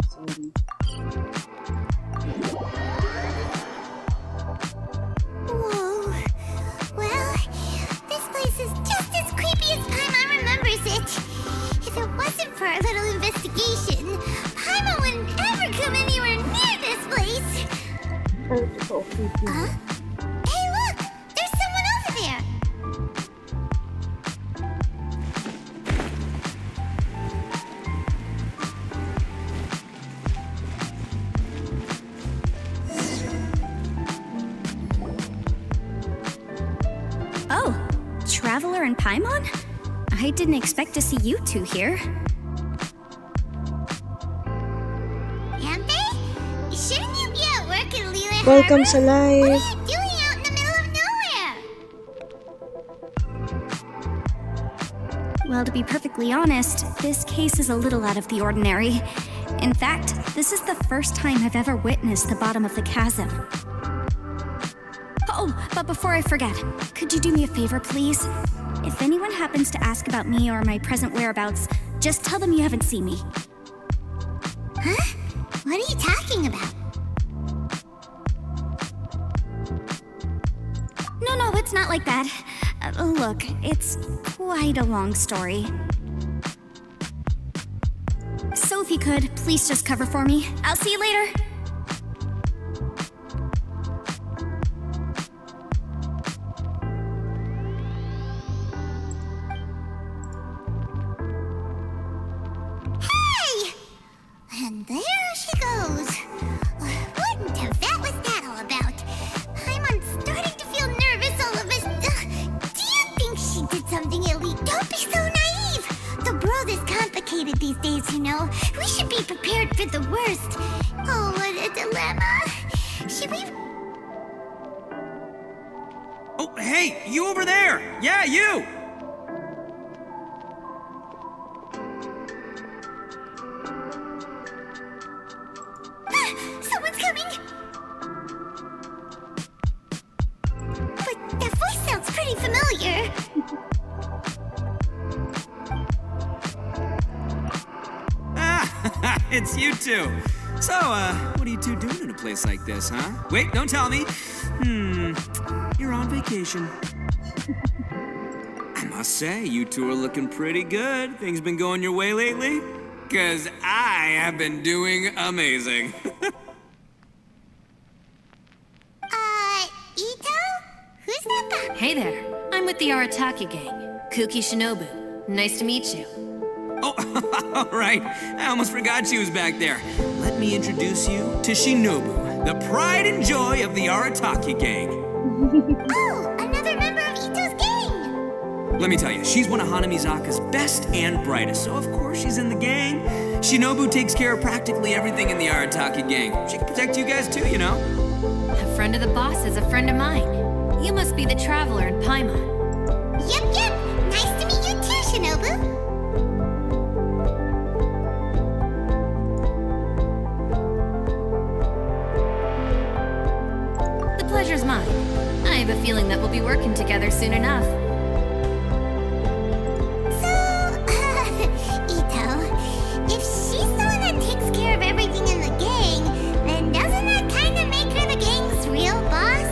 Sorry. Whoa. Well, this place is just as creepy as Paimon remembers it. If it wasn't for our little investigation, Paimon wouldn't ever come anywhere near this place. Huh? Hey, look! There's someone over there! Oh, Traveler and Paimon? I didn't expect to see you two here. Yanfei? Shouldn't you be at work in Liyue Welcome Harbor? sa What live. are you doing out in the middle of nowhere? Well, to be perfectly honest, this case is a little out of the ordinary. In fact, this is the first time I've ever witnessed the bottom of the chasm. Oh, but before I forget, could you do me a favor, please? If anyone happens to ask about me or my present whereabouts, just tell them you haven't seen me. Huh? What are you talking about? No, it's not like that. Look, it's quite a long story. So if you could, please just cover for me. I'll see you later. Hey! And there she goes. What in Tibet was that all about? Paimon's starting to feel nervous all of us. Do you think she did something illegal? Don't be so naive. The world is complicated these days, you know. We should be prepared for the worst. Oh, what a dilemma. Should we... Oh, hey, you over there! Yeah, you! Someone's coming! But that voice sounds pretty familiar. Ah, it's you two. So, what are you two doing in a place like this, huh? Wait, don't tell me. You're on vacation. I must say, you two are looking pretty good. Things been going your way lately? 'Cause I have been doing amazing. Itto? Who's that? Hey there, I'm with the Arataki gang. Kuki Shinobu. Nice to meet you. Oh, all right. I almost forgot she was back there. Let me introduce you to Shinobu, the pride and joy of the Arataki gang. Oh, another member of Itto's gang! Let me tell you, she's one of Hanamizaka's best and brightest, so of course she's in the gang. Shinobu takes care of practically everything in the Arataki gang. She can protect you guys too, you know. A friend of the boss is a friend of mine. You must be the Traveler in Paimon. Yep. Nice to meet you too, Shinobu. The pleasure's mine. I have a feeling that we'll be working together soon enough. So, Itto, if she's the one that takes care of everything in the gang, then doesn't that kind of make her the gang's real boss?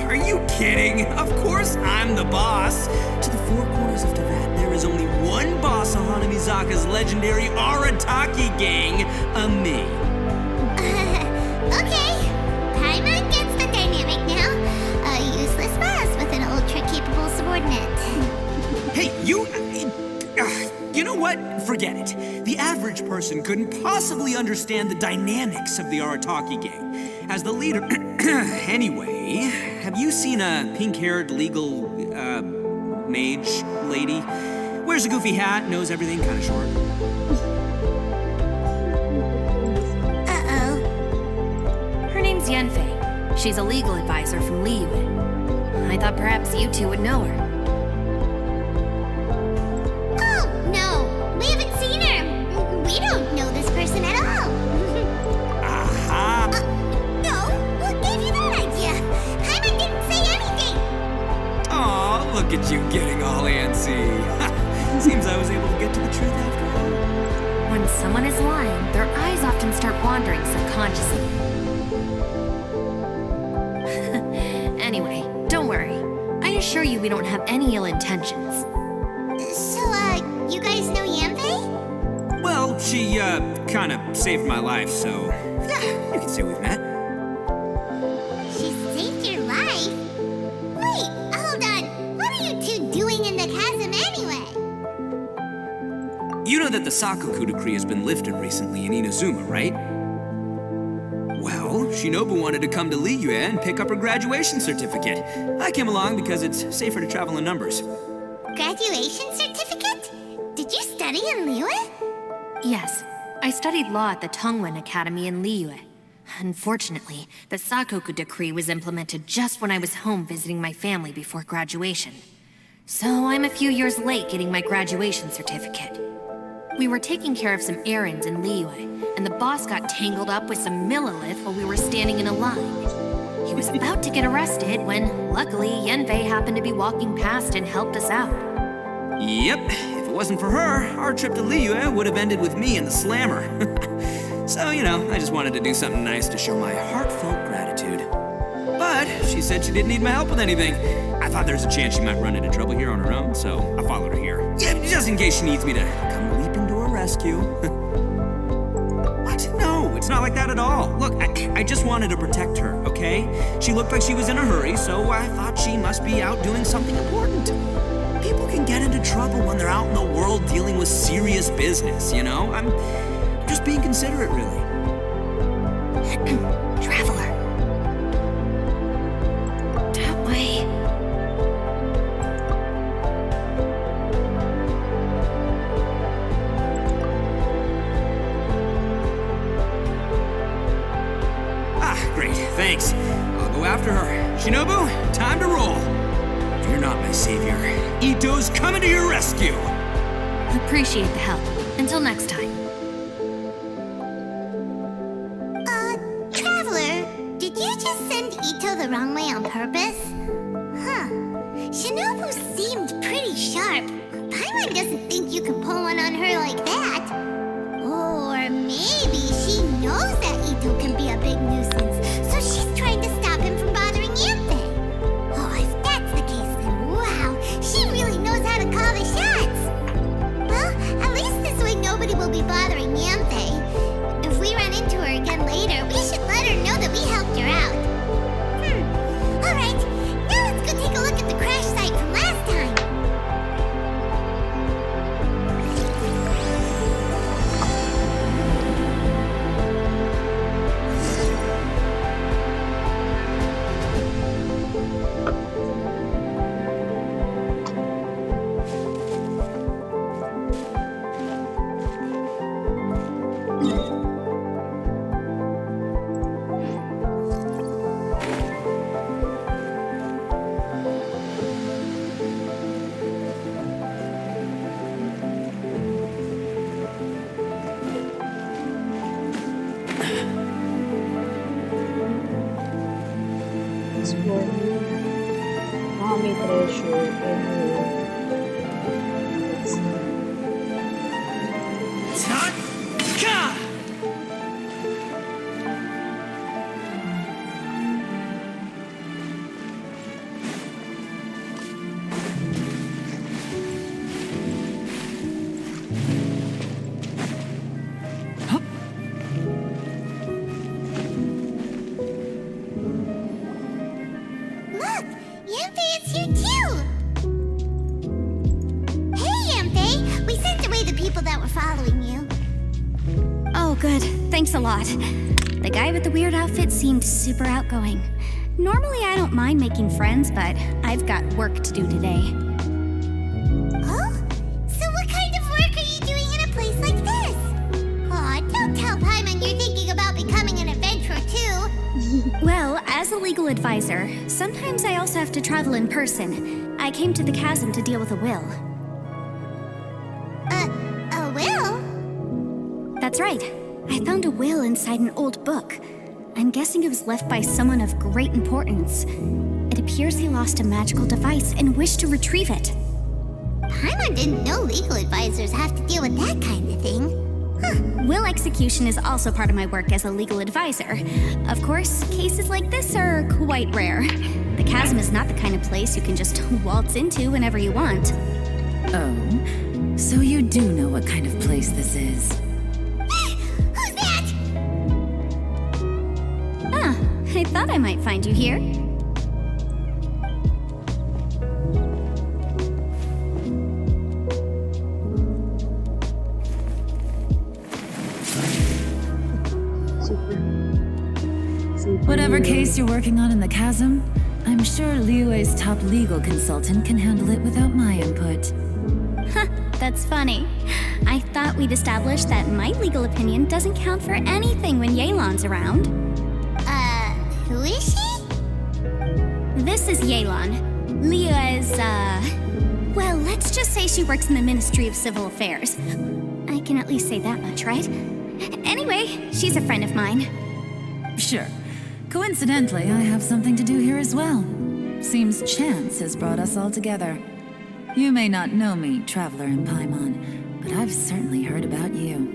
Are you kidding? Of course I'm the boss. To the four corners of Tibet, there is only one boss of Hanamizaka's legendary Arataki gang, me. Okay. Paimon gets the dynamic now. A useless boss with an ultra-capable subordinate. Hey, you know what? Forget it. The average person couldn't possibly understand the dynamics of the Arataki gang. As the leader... Anyway, have you seen a pink-haired legal, mage lady? Wears a goofy hat, knows everything, kind of short. Uh-oh. Her name's Yanfei. She's a legal advisor from Liyue. I thought perhaps you two would know her. Oh, no. We haven't seen her. We don't know this person at all. Aha! No. What gave you that idea? Paimon didn't say anything. Aw, look at you getting all antsy. Seems I was able to get to the truth after all. When someone is lying, their eyes often start wandering subconsciously. Anyway, don't worry. I assure you we don't have any ill intentions. So, you guys know Yanfei? Well, she, kinda saved my life, so... yeah, you can say we've met. She saved your life? Wait, hold on. What are you two doing in the chasm anyway? You know that the Sakoku decree has been lifted recently in Inazuma, right? Well, Shinobu wanted to come to Liyue and pick up her graduation certificate. I came along because it's safer to travel in numbers. Graduation certificate? Did you study in Liyue? Yes, I studied law at the Tongwen Academy in Liyue. Unfortunately, the Sakoku decree was implemented just when I was home visiting my family before graduation. So I'm a few years late getting my graduation certificate. We were taking care of some errands in Liyue, and the boss got tangled up with some Millelith while we were standing in a line. He was about to get arrested when, luckily, Yanfei happened to be walking past and helped us out. Yep, if it wasn't for her, our trip to Liyue would have ended with me and the slammer. So, you know, I just wanted to do something nice to show my heartfelt gratitude. But she said she didn't need my help with anything. I thought there was a chance she might run into trouble here on her own, so I followed her here. Yeah, just in case she needs me to come leaping to her rescue. What? No, it's not like that at all. Look, I just wanted to protect her, okay? She looked like she was in a hurry, so I thought she must be out doing something important. People can get into trouble when they're out in the world dealing with serious business, you know? I'm just being considerate, really. Traveler. That way. Ah, great, thanks. I'll go after her. Shinobu, time to roll. You're not my savior. Itto's coming to your rescue. Appreciate the help. Until next time. Traveler, did you just send Itto the wrong way on purpose? Huh. Shinobu seemed pretty sharp. Paimon doesn't think you can pull one on her like that. Or maybe she knows that Itto can be a big nuisance, so she's trying to stop him from bothering Yanfei. Oh, if that's the case, then wow, she really knows how to call the shots. Well, at least this way nobody will be bothering Yanfei. If we run into her again later, we should let her know that we helped her out. Alright, now let's go take a look at the crash site from last time. Nome trecho Taka! Look, Yanfei is here too! Hey, Yanfei! We sent away the people that were following you. Oh, good. Thanks a lot. The guy with the weird outfit seemed super outgoing. Normally, I don't mind making friends, but I've got work to do today. Oh? So what kind of work are you doing in a place like this? Aw, don't tell Paimon you're thinking about becoming an adventurer too. Well, as a legal advisor, sometimes I also have to travel in person. I came to the chasm to deal with a will. A will? That's right. I found a will inside an old book. I'm guessing it was left by someone of great importance. It appears he lost a magical device and wished to retrieve it. Paimon didn't know legal advisors have to deal with that kind of thing. Will execution is also part of my work as a legal advisor. Of course, cases like this are quite rare. The Chasm is not the kind of place you can just waltz into whenever you want. Oh, so you do know what kind of place this is. Who's that? Ah, I thought I might find you here. Whatever case you're working on in the Chasm, I'm sure Liyue's top legal consultant can handle it without my input. Huh, that's funny. I thought we'd established that my legal opinion doesn't count for anything when Yelan's around. Who is she? This is Yelan. Liyue's, well, let's just say she works in the Ministry of Civil Affairs. I can at least say that much, right? Anyway, she's a friend of mine. Sure. Coincidentally, I have something to do here as well. Seems chance has brought us all together. You may not know me, Traveler in Paimon, but I've certainly heard about you.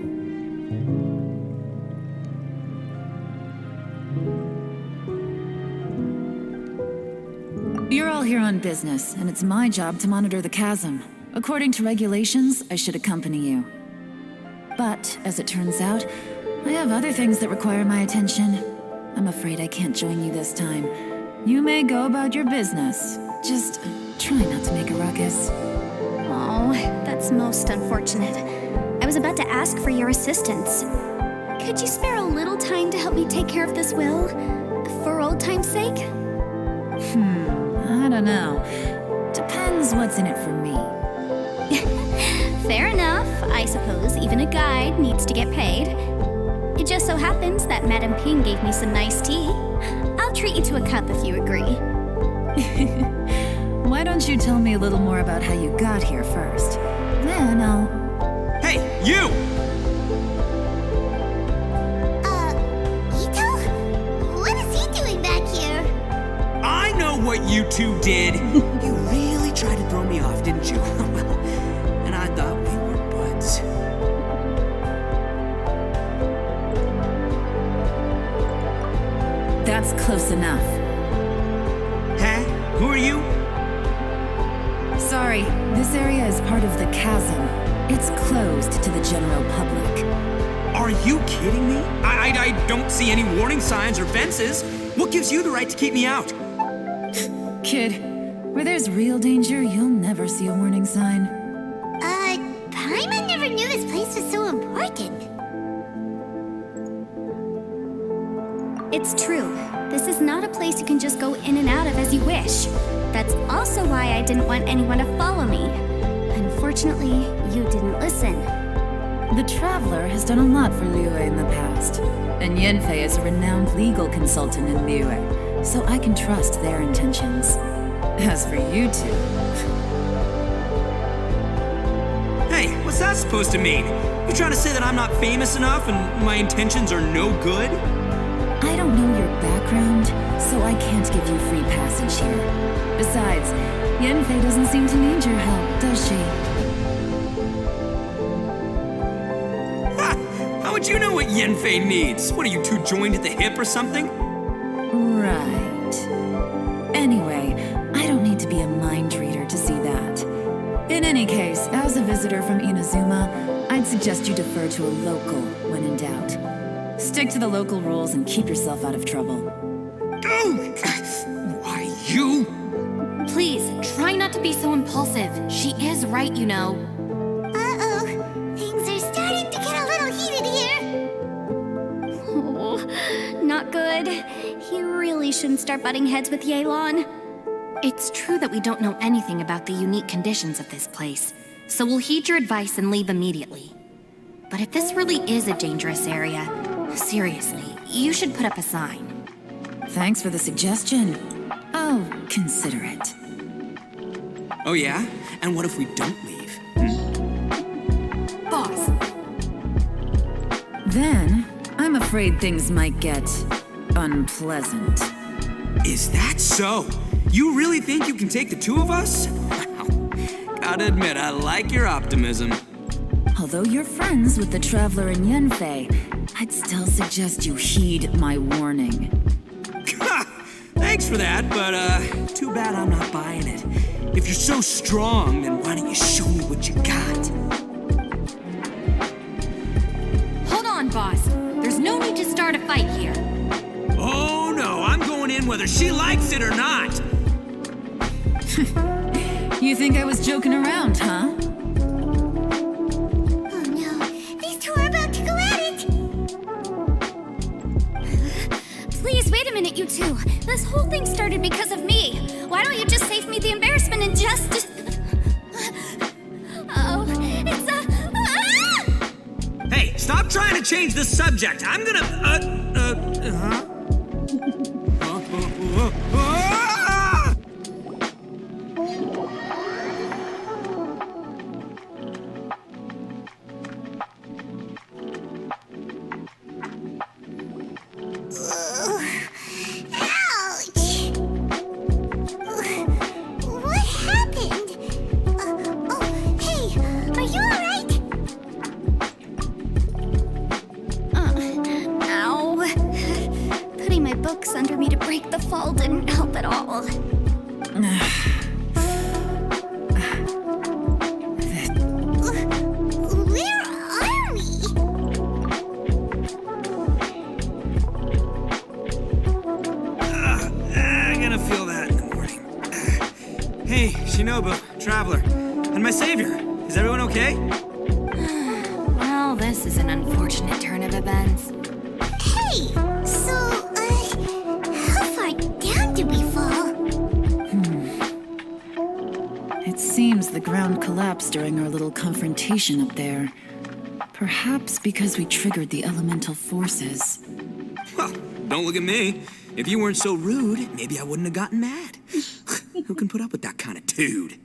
You're all here on business, and it's my job to monitor the Chasm. According to regulations, I should accompany you. But, as it turns out, I have other things that require my attention. I'm afraid I can't join you this time. You may go about your business. Just try not to make a ruckus. Oh, that's most unfortunate. I was about to ask for your assistance. Could you spare a little time to help me take care of this will? For old time's sake? I don't know. Depends what's in it for me. Fair enough. I suppose even a guide needs to get paid. It just so happens that Madame Ping gave me some nice tea. I'll treat you to a cup if you agree. Why don't you tell me a little more about how you got here first? Then I'll... Hey, you! Itto? What is he doing back here? I know what you two did. You really tried to throw me off, didn't you? And I thought we were buds. That's close enough. Huh? Who are you? Sorry, this area is part of the Chasm. It's closed to the general public. Are you kidding me? I don't see any warning signs or fences. What gives you the right to keep me out? Kid, where there's real danger, you'll never see a warning sign. Paimon never knew this place was so important. It's true. This is not a place you can just go in and out of as you wish. That's also why I didn't want anyone to follow me. Unfortunately, you didn't listen. The Traveler has done a lot for Liyue in the past, and Yanfei is a renowned legal consultant in Liyue, so I can trust their intentions. As for you two... Hey, what's that supposed to mean? You trying to say that I'm not famous enough and my intentions are no good? I don't know your background, so I can't give you free passage here. Besides, Yanfei doesn't seem to need your help, does she? Ha! How would you know what Yanfei needs? What, are you two joined at the hip or something? Right. Anyway, I don't need to be a mind reader to see that. In any case, as a visitor from Inazuma, I'd suggest you defer to a local when in doubt. Stick to the local rules and keep yourself out of trouble. Oh! Why, you? Please, try not to be so impulsive. She is right, you know. Uh-oh. Things are starting to get a little heated here. Oh, not good. He really shouldn't start butting heads with Yelan. It's true that we don't know anything about the unique conditions of this place, so we'll heed your advice and leave immediately. But if this really is a dangerous area, seriously, you should put up a sign. Thanks for the suggestion. I'll consider it. Oh yeah? And what if we don't leave? Boss, Then, I'm afraid things might get unpleasant. Is that so? You really think you can take the two of us? Wow. Gotta admit, I like your optimism. Although you're friends with the Traveler and Yanfei, I'd still suggest you heed my warning. Thanks for that, but too bad I'm not buying it. If you're so strong, then why don't you show me what you got? Hold on, boss. There's no need to start a fight here. Oh no, I'm going in whether she likes it or not. You think I was joking around, huh? Oh no, these two are about to go at it! Please, wait a minute, you two. This whole thing started because of me. Why don't you just save me the embarrassment and just... Oh, it's Hey, stop trying to change the subject. I'm gonna, huh? Ouch! What happened? Oh, hey, are you alright? Ow. Putting my books under me to break the fall didn't help at all. Where are we? I'm gonna feel that in the morning. Hey, Shinobu, Traveler, and my savior. Is everyone okay? Well, this is an unfortunate turn of events. Hey, so, how far down did we fall? It seems the ground collapsed during our little confrontation up there. Perhaps because we triggered the elemental forces. Well, don't look at me. If you weren't so rude, maybe I wouldn't have gotten mad. Who can put up with that kind of dude?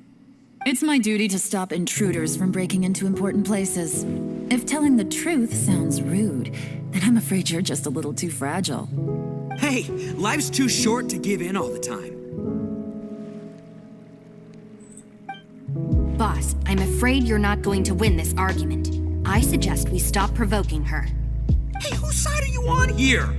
It's my duty to stop intruders from breaking into important places. If telling the truth sounds rude, then I'm afraid you're just a little too fragile. Hey, life's too short to give in all the time. Boss, I'm afraid you're not going to win this argument. I suggest we stop provoking her. Hey, whose side are you on here?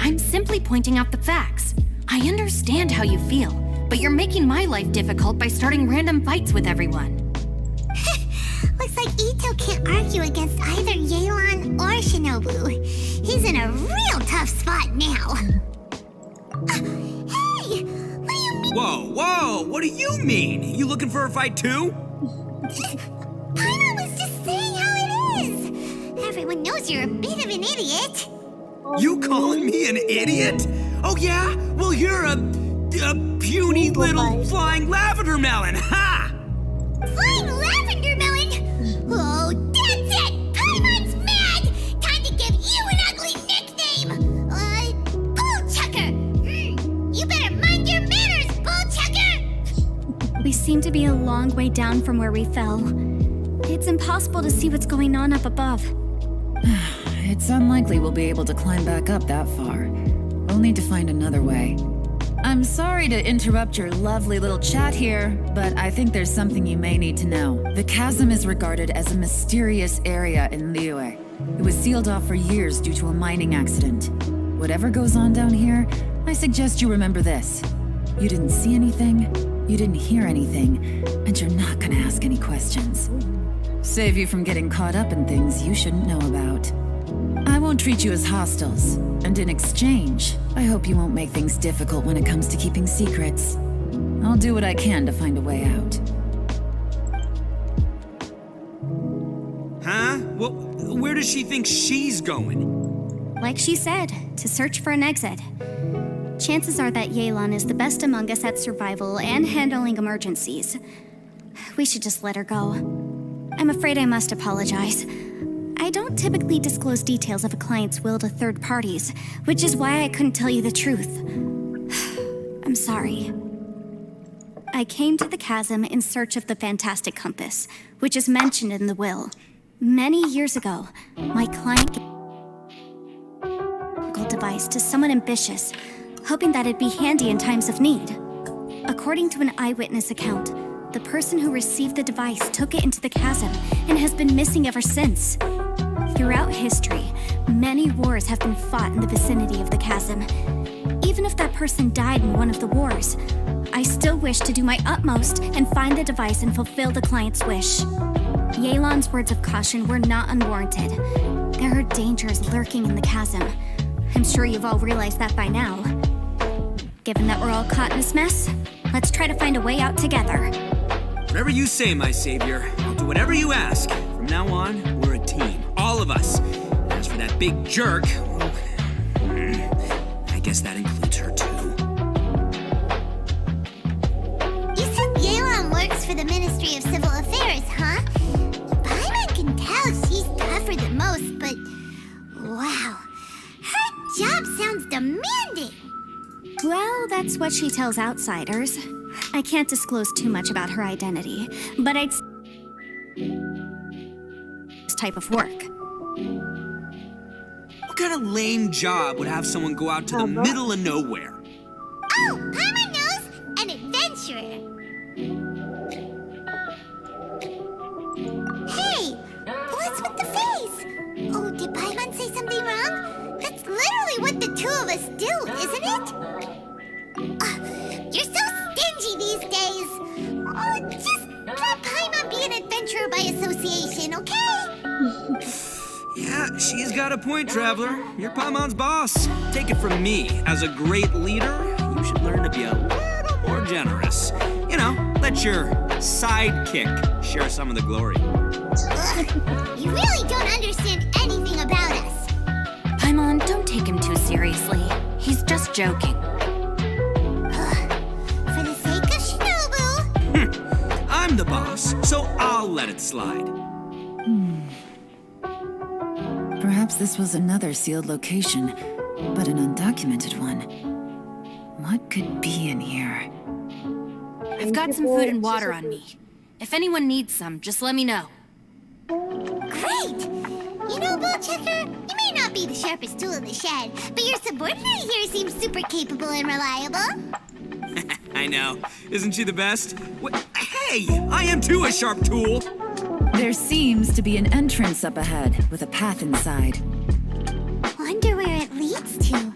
I'm simply pointing out the facts. I understand how you feel, but you're making my life difficult by starting random fights with everyone. Looks like Itto can't argue against either Yelan or Shinobu. He's in a real tough spot now. Hey! What do you mean? Whoa, what do you mean? You looking for a fight too? Paimon was just saying how it is. Everyone knows you're a bit of an idiot. You calling me an idiot? Oh yeah? Well, you're a puny little flying lavender melon, ha! Flying lavender melon? Oh, that's it! Paimon's mad! Time to give you an ugly nickname! Bull Chucker! You better mind your manners, Bull Chucker! We seem to be a long way down from where we fell. It's impossible to see what's going on up above. It's unlikely we'll be able to climb back up that far. We'll need to find another way. I'm sorry to interrupt your lovely little chat here, but I think there's something you may need to know. The chasm is regarded as a mysterious area in Liyue. It was sealed off for years due to a mining accident. Whatever goes on down here, I suggest you remember this. You didn't see anything, you didn't hear anything, and you're not gonna ask any questions. Save you from getting caught up in things you shouldn't know about. I won't treat you as hostiles, and in exchange, I hope you won't make things difficult when it comes to keeping secrets. I'll do what I can to find a way out. Huh? Well, where does she think she's going? Like she said, to search for an exit. Chances are that Yelan is the best among us at survival and handling emergencies. We should just let her go. I'm afraid I must apologize. I don't typically disclose details of a client's will to third parties, which is why I couldn't tell you the truth. I'm sorry. I came to the chasm in search of the fantastic compass, which is mentioned in the will. Many years ago, my client gave a device to someone ambitious, hoping that it'd be handy in times of need. According to an eyewitness account, The person who received the device took it into the chasm and has been missing ever since. Throughout history, many wars have been fought in the vicinity of the chasm. Even if that person died in one of the wars, I still wish to do my utmost and find the device and fulfill the client's wish. Yelan's words of caution were not unwarranted. There are dangers lurking in the chasm. I'm sure you've all realized that by now. Given that we're all caught in this mess, let's try to find a way out together. Whatever you say, my savior. I'll do whatever you ask. From now on, we're a team. All of us. And as for that big jerk, well, I guess that includes her too. You said Yelan works for the Ministry of Civil Affairs, huh? Paimon can tell she's tougher than most, but wow. Her job sounds demanding. Well, that's what she tells outsiders. I can't disclose too much about her identity, but I'd this type of work. What kind of lame job would have someone go out to the middle of nowhere? Oh, Paimon knows! An adventurer. Hey, what's with the face? Oh, did Paimon say something wrong? That's literally what the two of us do, isn't it? You're so stingy these days. Oh, just let Paimon be an adventurer by association, okay? Yeah, she's got a point, Traveler. You're Paimon's boss. Take it from me. As a great leader, you should learn to be a little more generous. You know, let your sidekick share some of the glory. Ugh, you really don't understand anything about us. Paimon, don't take him too seriously. He's just joking. For the sake of Shinobu. I'm the boss, so I'll let it slide. Perhaps this was another sealed location, but an undocumented one. What could be in here? I've got some food and water on me. If anyone needs some, just let me know. Great! You know, Bullchecker, you may not be the sharpest tool in the shed, but your subordinate here seems super capable and reliable. I know. Isn't she the best? Hey, I am too a sharp tool. There seems to be an entrance up ahead with a path inside. Wonder where it leads to.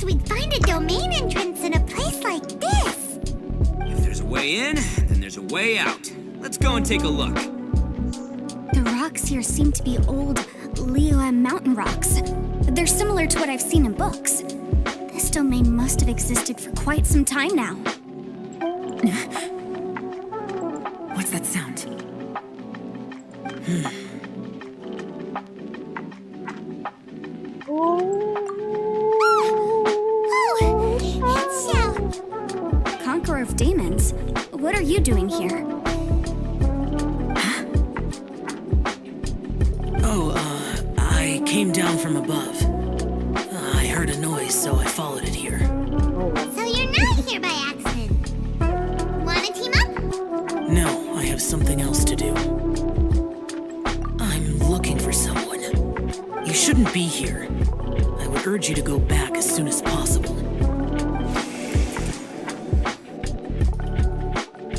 We'd find a domain entrance in a place like this. If there's a way in, then there's a way out. Let's go and take a look. The rocks here seem to be old Liyue mountain rocks. They're similar to what I've seen in books. This domain must have existed for quite some time now. What's that sound? Conqueror of Demons? What are you doing here? I came down from above. I heard a noise, so I followed it here. So you're not here by accident. Wanna team up? No, I have something else to do. I'm looking for someone. You shouldn't be here. I would urge you to go back as soon as possible.